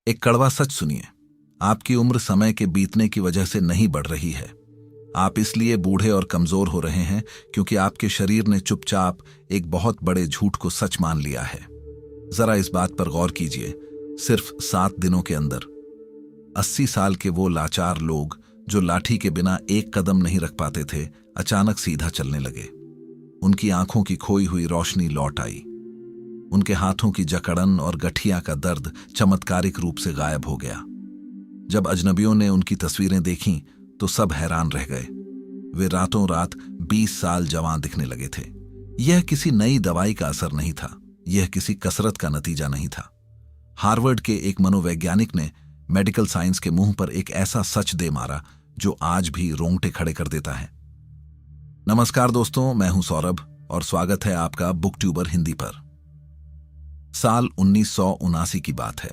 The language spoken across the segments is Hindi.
एक कड़वा सच सुनिए, आपकी उम्र समय के बीतने की वजह से नहीं बढ़ रही है। आप इसलिए बूढ़े और कमजोर हो रहे हैं क्योंकि आपके शरीर ने चुपचाप एक बहुत बड़े झूठ को सच मान लिया है। जरा इस बात पर गौर कीजिए, सिर्फ 7 दिनों के अंदर 80 साल के वो लाचार लोग जो लाठी के बिना एक कदम नहीं रख पाते थे, अचानक सीधा चलने लगे। उनकी आंखों की खोई हुई रोशनी लौट आई। उनके हाथों की जकड़न और गठिया का दर्द चमत्कारिक रूप से गायब हो गया। जब अजनबियों ने उनकी तस्वीरें देखीं तो सब हैरान रह गए। वे रातों रात 20 साल जवान दिखने लगे थे। यह किसी नई दवाई का असर नहीं था, यह किसी कसरत का नतीजा नहीं था। हार्वर्ड के एक मनोवैज्ञानिक ने मेडिकल साइंस के मुंह पर एक ऐसा सच दे मारा जो आज भी रोंगटे खड़े कर देता है। नमस्कार दोस्तों, मैं हूं सौरभ और स्वागत है आपका बुक ट्यूबर हिंदी पर। साल 1979 की बात है।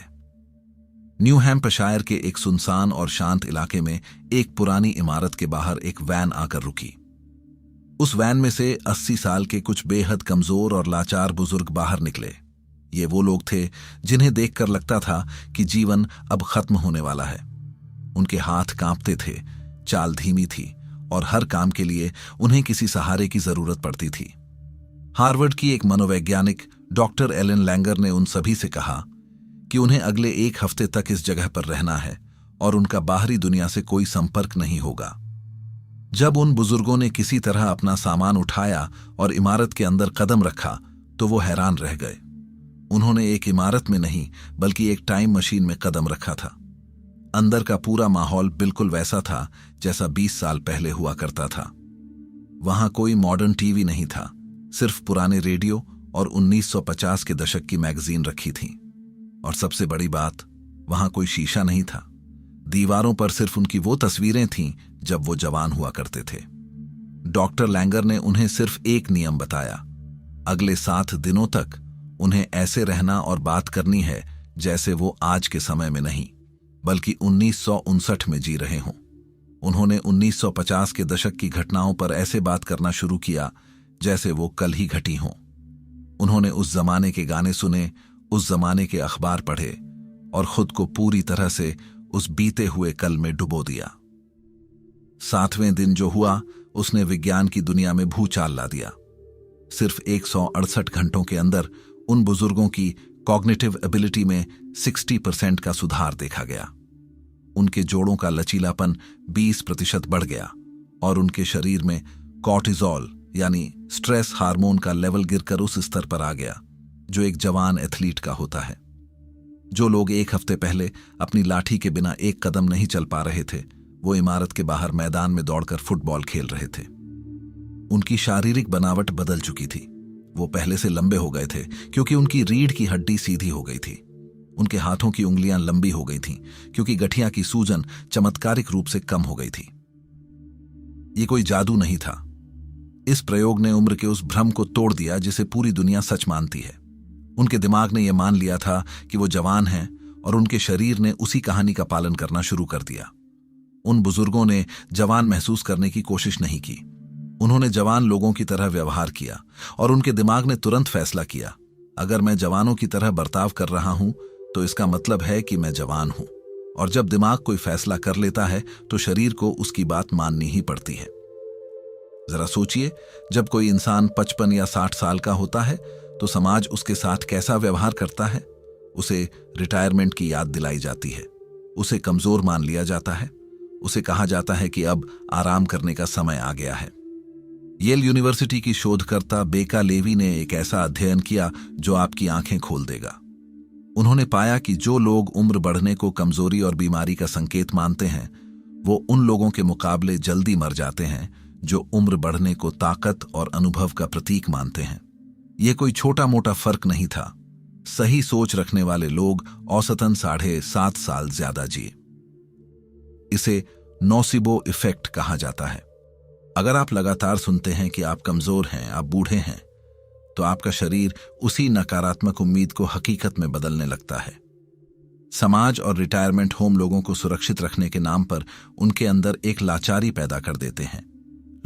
न्यू हैम्पशायर के एक सुनसान और शांत इलाके में एक पुरानी इमारत के बाहर एक वैन आकर रुकी। उस वैन में से 80 साल के कुछ बेहद कमजोर और लाचार बुजुर्ग बाहर निकले। ये वो लोग थे जिन्हें देखकर लगता था कि जीवन अब खत्म होने वाला है। उनके हाथ कांपते थे, चाल धीमी थी और हर काम के लिए उन्हें किसी सहारे की जरूरत पड़ती थी। हार्वर्ड की एक मनोवैज्ञानिक डॉक्टर एलन लैंगर ने उन सभी से कहा कि उन्हें अगले 1 हफ्ते तक इस जगह पर रहना है और उनका बाहरी दुनिया से कोई संपर्क नहीं होगा। जब उन बुजुर्गों ने किसी तरह अपना सामान उठाया और इमारत के अंदर कदम रखा तो वो हैरान रह गए। उन्होंने एक इमारत में नहीं बल्कि एक टाइम मशीन में कदम रखा था। अंदर का पूरा माहौल बिल्कुल वैसा था जैसा 20 साल पहले हुआ करता था। वहां कोई मॉडर्न टीवी नहीं था, सिर्फ पुराने रेडियो और 1950 के दशक की मैगजीन रखी थी। और सबसे बड़ी बात, वहां कोई शीशा नहीं था। दीवारों पर सिर्फ उनकी वो तस्वीरें थीं जब वो जवान हुआ करते थे। डॉक्टर लैंगर ने उन्हें सिर्फ एक नियम बताया, अगले 7 दिनों तक उन्हें ऐसे रहना और बात करनी है जैसे वो आज के समय में नहीं बल्कि 1959 में जी रहे हों। उन्होंने 1950 के दशक की घटनाओं पर ऐसे बात करना शुरू किया जैसे वो कल ही घटी हों। उन्होंने उस जमाने के गाने सुने, उस जमाने के अखबार पढ़े और खुद को पूरी तरह से उस बीते हुए कल में डुबो दिया। 7वें दिन जो हुआ उसने विज्ञान की दुनिया में भूचाल ला दिया। सिर्फ 168 घंटों के अंदर उन बुजुर्गों की कॉग्निटिव एबिलिटी में 60% का सुधार देखा गया। उनके जोड़ों का लचीलापन 20% बढ़ गया और उनके शरीर में कॉर्टिजोल यानी स्ट्रेस हार्मोन का लेवल गिरकर उस स्तर पर आ गया जो एक जवान एथलीट का होता है। जो लोग 1 हफ्ते पहले अपनी लाठी के बिना एक कदम नहीं चल पा रहे थे, वो इमारत के बाहर मैदान में दौड़कर फुटबॉल खेल रहे थे। उनकी शारीरिक बनावट बदल चुकी थी। वो पहले से लंबे हो गए थे क्योंकि उनकी रीढ़ की हड्डी सीधी हो गई थी। उनके हाथों की उंगलियां लंबी हो गई थीं क्योंकि गठिया की सूजन चमत्कारिक रूप से कम हो गई थी। ये कोई जादू नहीं था। इस प्रयोग ने उम्र के उस भ्रम को तोड़ दिया जिसे पूरी दुनिया सच मानती है। उनके दिमाग ने यह मान लिया था कि वो जवान हैं और उनके शरीर ने उसी कहानी का पालन करना शुरू कर दिया। उन बुजुर्गों ने जवान महसूस करने की कोशिश नहीं की। उन्होंने जवान लोगों की तरह व्यवहार किया और उनके दिमाग ने तुरंत फैसला किया, अगर मैं जवानों की तरह बर्ताव कर रहा हूं तो इसका मतलब है कि मैं जवान हूं। और जब दिमाग कोई फैसला कर लेता है तो शरीर को उसकी बात माननी ही पड़ती है। जरा सोचिए, जब कोई इंसान 55 या 60 साल का होता है तो समाज उसके साथ कैसा व्यवहार करता है। उसे रिटायरमेंट की याद दिलाई जाती है, उसे कमजोर मान लिया जाता है, उसे कहा जाता है कि अब आराम करने का समय आ गया है। येल यूनिवर्सिटी की शोधकर्ता बेका लेवी ने एक ऐसा अध्ययन किया जो आपकी आंखें खोल देगा। उन्होंने पाया कि जो लोग उम्र बढ़ने को कमजोरी और बीमारी का संकेत मानते हैं, वो उन लोगों के मुकाबले जल्दी मर जाते हैं जो उम्र बढ़ने को ताकत और अनुभव का प्रतीक मानते हैं। यह कोई छोटा मोटा फर्क नहीं था। सही सोच रखने वाले लोग औसतन 7.5 साल ज्यादा जिए। इसे नोसिबो इफेक्ट कहा जाता है। अगर आप लगातार सुनते हैं कि आप कमजोर हैं, आप बूढ़े हैं, तो आपका शरीर उसी नकारात्मक उम्मीद को हकीकत में बदलने लगता है। समाज और रिटायरमेंट होम लोगों को सुरक्षित रखने के नाम पर उनके अंदर एक लाचारी पैदा कर देते हैं।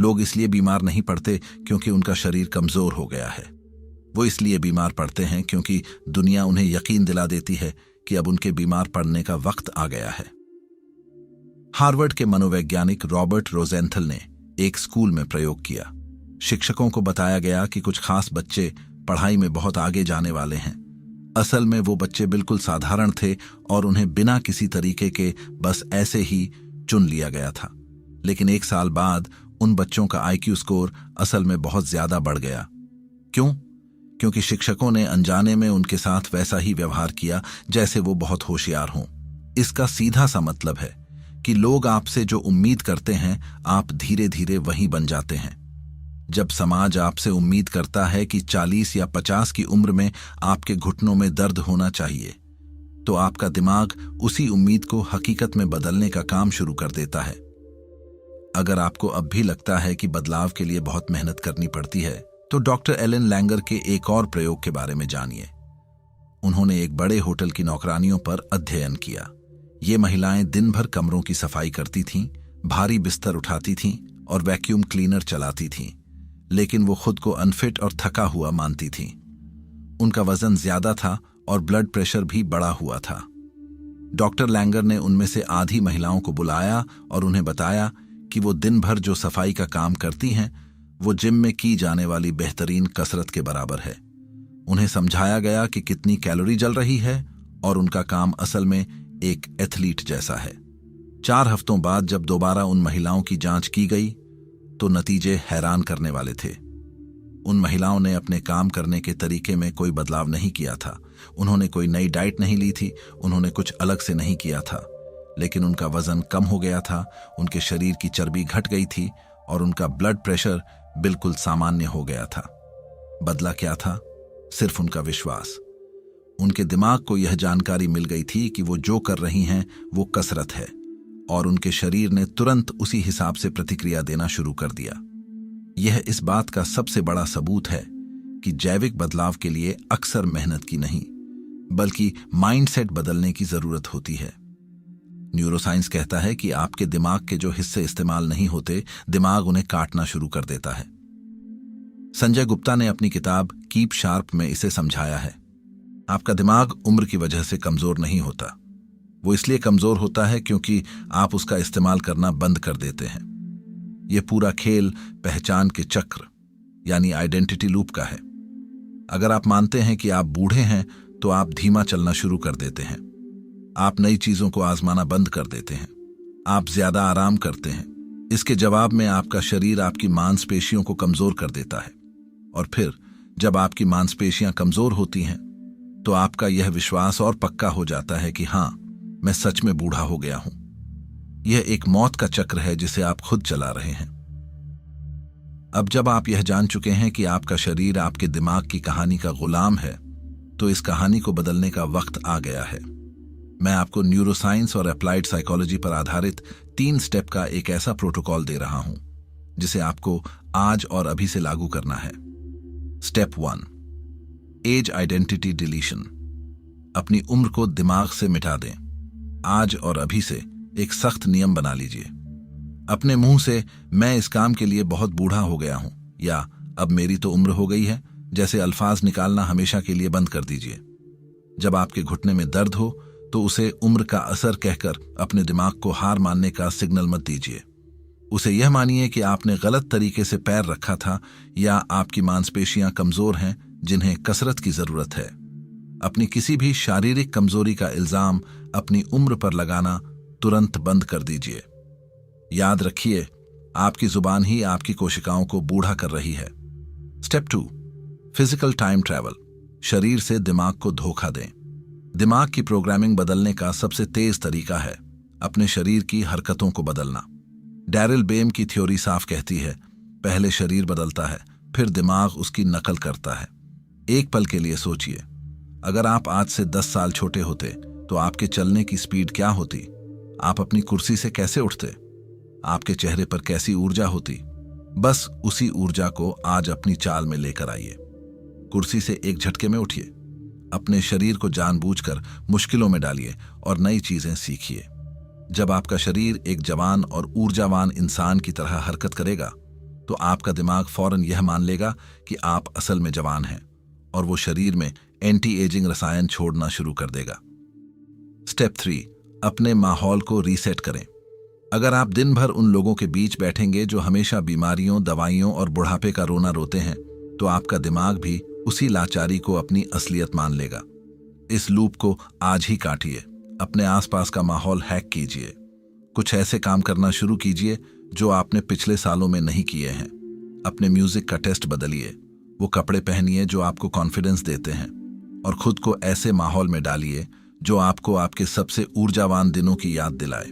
लोग इसलिए बीमार नहीं पड़ते क्योंकि उनका शरीर कमजोर हो गया है। वो इसलिए बीमार पड़ते हैं क्योंकि दुनिया उन्हें यकीन दिला देती है कि अब उनके बीमार पड़ने का वक्त आ गया है। हार्वर्ड के मनोवैज्ञानिक रॉबर्ट रोजेंथल ने एक स्कूल में प्रयोग किया। शिक्षकों को बताया गया कि कुछ खास बच्चे पढ़ाई में बहुत आगे जाने वाले हैं। असल में वो बच्चे बिल्कुल साधारण थे और उन्हें बिना किसी तरीके के बस ऐसे ही चुन लिया गया था। लेकिन 1 साल बाद उन बच्चों का IQ स्कोर असल में बहुत ज्यादा बढ़ गया। क्यों? क्योंकि शिक्षकों ने अनजाने में उनके साथ वैसा ही व्यवहार किया जैसे वो बहुत होशियार हों। इसका सीधा सा मतलब है कि लोग आपसे जो उम्मीद करते हैं, आप धीरे धीरे वही बन जाते हैं। जब समाज आपसे उम्मीद करता है कि 40 या 50 की उम्र में आपके घुटनों में दर्द होना चाहिए, तो आपका दिमाग उसी उम्मीद को हकीकत में बदलने का काम शुरू कर देता है। अगर आपको अब भी लगता है कि बदलाव के लिए बहुत मेहनत करनी पड़ती है, तो डॉक्टर एलन लैंगर के एक और प्रयोग के बारे में जानिए। उन्होंने एक बड़े होटल की नौकरानियों पर अध्ययन किया। ये महिलाएं दिन भर कमरों की सफाई करती थीं, भारी बिस्तर उठाती थीं और वैक्यूम क्लीनर चलाती थीं, लेकिन वो खुद को अनफिट और थका हुआ मानती थीं। उनका वजन ज्यादा था और ब्लड प्रेशर भी बढ़ा हुआ था। डॉक्टर लैंगर ने उनमें से आधी महिलाओं को बुलाया और उन्हें बताया कि वो दिन भर जो सफाई का काम करती हैं, वो जिम में की जाने वाली बेहतरीन कसरत के बराबर है। उन्हें समझाया गया कि कितनी कैलोरी जल रही है और उनका काम असल में एक एथलीट जैसा है। 4 हफ्तों बाद जब दोबारा उन महिलाओं की जांच की गई, तो नतीजे हैरान करने वाले थे। उन महिलाओं ने अपने काम करने के तरीके में कोई बदलाव नहीं किया था। उन्होंने कोई नई डाइट नहीं ली थी, उन्होंने कुछ अलग से नहीं किया था, लेकिन उनका वजन कम हो गया था, उनके शरीर की चर्बी घट गई थी और उनका ब्लड प्रेशर बिल्कुल सामान्य हो गया था। बदला क्या था? सिर्फ उनका विश्वास। उनके दिमाग को यह जानकारी मिल गई थी कि वो जो कर रही हैं वो कसरत है, और उनके शरीर ने तुरंत उसी हिसाब से प्रतिक्रिया देना शुरू कर दिया। यह इस बात का सबसे बड़ा सबूत है कि जैविक बदलाव के लिए अक्सर मेहनत की नहीं, बल्कि माइंडसेट बदलने की जरूरत होती है। न्यूरोसाइंस कहता है कि आपके दिमाग के जो हिस्से इस्तेमाल नहीं होते, दिमाग उन्हें काटना शुरू कर देता है। संजय गुप्ता ने अपनी किताब कीप शार्प में इसे समझाया है। आपका दिमाग उम्र की वजह से कमजोर नहीं होता। वो इसलिए कमजोर होता है क्योंकि आप उसका इस्तेमाल करना बंद कर देते हैं। यह पूरा खेल पहचान के चक्र यानी आइडेंटिटी लूप का है। अगर आप मानते हैं कि आप बूढ़े हैं, तो आप धीमा चलना शुरू कर देते हैं। आप नई चीजों को आजमाना बंद कर देते हैं। आप ज्यादा आराम करते हैं। इसके जवाब में आपका शरीर आपकी मांसपेशियों को कमजोर कर देता है, और फिर जब आपकी मांसपेशियां कमजोर होती हैं, तो आपका यह विश्वास और पक्का हो जाता है कि हां, मैं सच में बूढ़ा हो गया हूं। यह एक मौत का चक्र है जिसे आप खुद चला रहे हैं। अब जब आप यह जान चुके हैं कि आपका शरीर आपके दिमाग की कहानी का गुलाम है, तो इस कहानी को बदलने का वक्त आ गया है। मैं आपको न्यूरोसाइंस और अप्लाइड साइकोलॉजी पर आधारित 3 स्टेप का एक ऐसा प्रोटोकॉल दे रहा हूं जिसे आपको आज और अभी से लागू करना है। Step 1, age identity deletion. अपनी उम्र को दिमाग से मिटा दें। आज और अभी से एक सख्त नियम बना लीजिए। अपने मुंह से मैं इस काम के लिए बहुत बूढ़ा हो गया हूं या अब मेरी तो उम्र हो गई है जैसे अल्फाज निकालना हमेशा के लिए बंद कर दीजिए। जब आपके घुटने में दर्द हो, तो उसे उम्र का असर कहकर अपने दिमाग को हार मानने का सिग्नल मत दीजिए। उसे यह मानिए कि आपने गलत तरीके से पैर रखा था या आपकी मांसपेशियां कमजोर हैं जिन्हें कसरत की जरूरत है। अपनी किसी भी शारीरिक कमजोरी का इल्जाम अपनी उम्र पर लगाना तुरंत बंद कर दीजिए। याद रखिए, आपकी जुबान ही आपकी कोशिकाओं को बूढ़ा कर रही है। Step 2, physical time travel. शरीर से दिमाग को धोखा दें। दिमाग की प्रोग्रामिंग बदलने का सबसे तेज तरीका है अपने शरीर की हरकतों को बदलना। डैरिल बेम की थ्योरी साफ कहती है, पहले शरीर बदलता है, फिर दिमाग उसकी नकल करता है। एक पल के लिए सोचिए, अगर आप आज से 10 साल छोटे होते तो आपके चलने की स्पीड क्या होती? आप अपनी कुर्सी से कैसे उठते? आपके चेहरे पर कैसी ऊर्जा होती? बस उसी ऊर्जा को आज अपनी चाल में लेकर आइए। कुर्सी से एक झटके में उठिए। अपने शरीर को जानबूझकर मुश्किलों में डालिए और नई चीजें सीखिए। जब आपका शरीर एक जवान और ऊर्जावान इंसान की तरह हरकत करेगा, तो आपका दिमाग फौरन यह मान लेगा कि आप असल में जवान हैं और वो शरीर में एंटी एजिंग रसायन छोड़ना शुरू कर देगा। स्टेप 3, अपने माहौल को रीसेट करें। अगर आप दिन भर उन लोगों के बीच बैठेंगे जो हमेशा बीमारियों, दवाइयों और बुढ़ापे का रोना रोते हैं, तो आपका दिमाग भी उसी लाचारी को अपनी असलियत मान लेगा। इस लूप को आज ही काटिए। अपने आसपास का माहौल हैक कीजिए। कुछ ऐसे काम करना शुरू कीजिए जो आपने पिछले सालों में नहीं किए हैं। अपने म्यूजिक का टेस्ट बदलिए। वो कपड़े पहनिए जो आपको कॉन्फिडेंस देते हैं, और खुद को ऐसे माहौल में डालिए जो आपको आपके सबसे ऊर्जावान दिनों की याद दिलाए।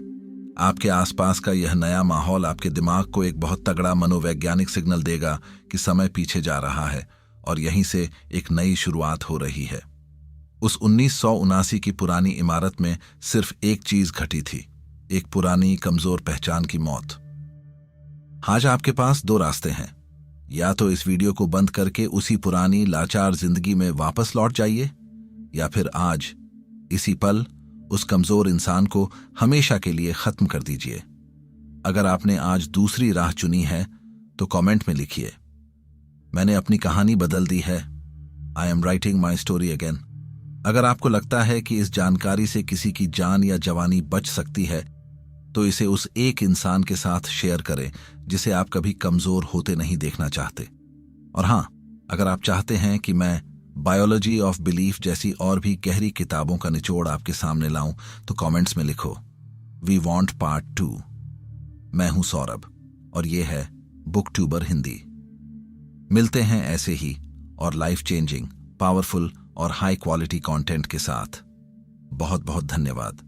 आपके आसपास का यह नया माहौल आपके दिमाग को एक बहुत तगड़ा मनोवैज्ञानिक सिग्नल देगा कि समय पीछे जा रहा है और यहीं से एक नई शुरुआत हो रही है। उस 1979 की पुरानी इमारत में सिर्फ एक चीज घटी थी, एक पुरानी कमजोर पहचान की मौत। आज आपके पास 2 रास्ते हैं। या तो इस वीडियो को बंद करके उसी पुरानी लाचार जिंदगी में वापस लौट जाइए, या फिर आज इसी पल उस कमजोर इंसान को हमेशा के लिए खत्म कर दीजिए। अगर आपने आज दूसरी राह चुनी है तो कमेंट में लिखिए, मैंने अपनी कहानी बदल दी है। I am writing my story again. अगर आपको लगता है कि इस जानकारी से किसी की जान या जवानी बच सकती है, तो इसे उस एक इंसान के साथ शेयर करें जिसे आप कभी कमजोर होते नहीं देखना चाहते। और हां, अगर आप चाहते हैं कि मैं बायोलॉजी ऑफ बिलीफ जैसी और भी गहरी किताबों का निचोड़ आपके सामने लाऊं, तो कमेंट्स में लिखो, वी वांट पार्ट 2। मैं हूं सौरभ और ये है बुक ट्यूबर हिंदी। मिलते हैं ऐसे ही और लाइफ चेंजिंग, पावरफुल और हाई क्वालिटी कंटेंट के साथ। बहुत बहुत धन्यवाद।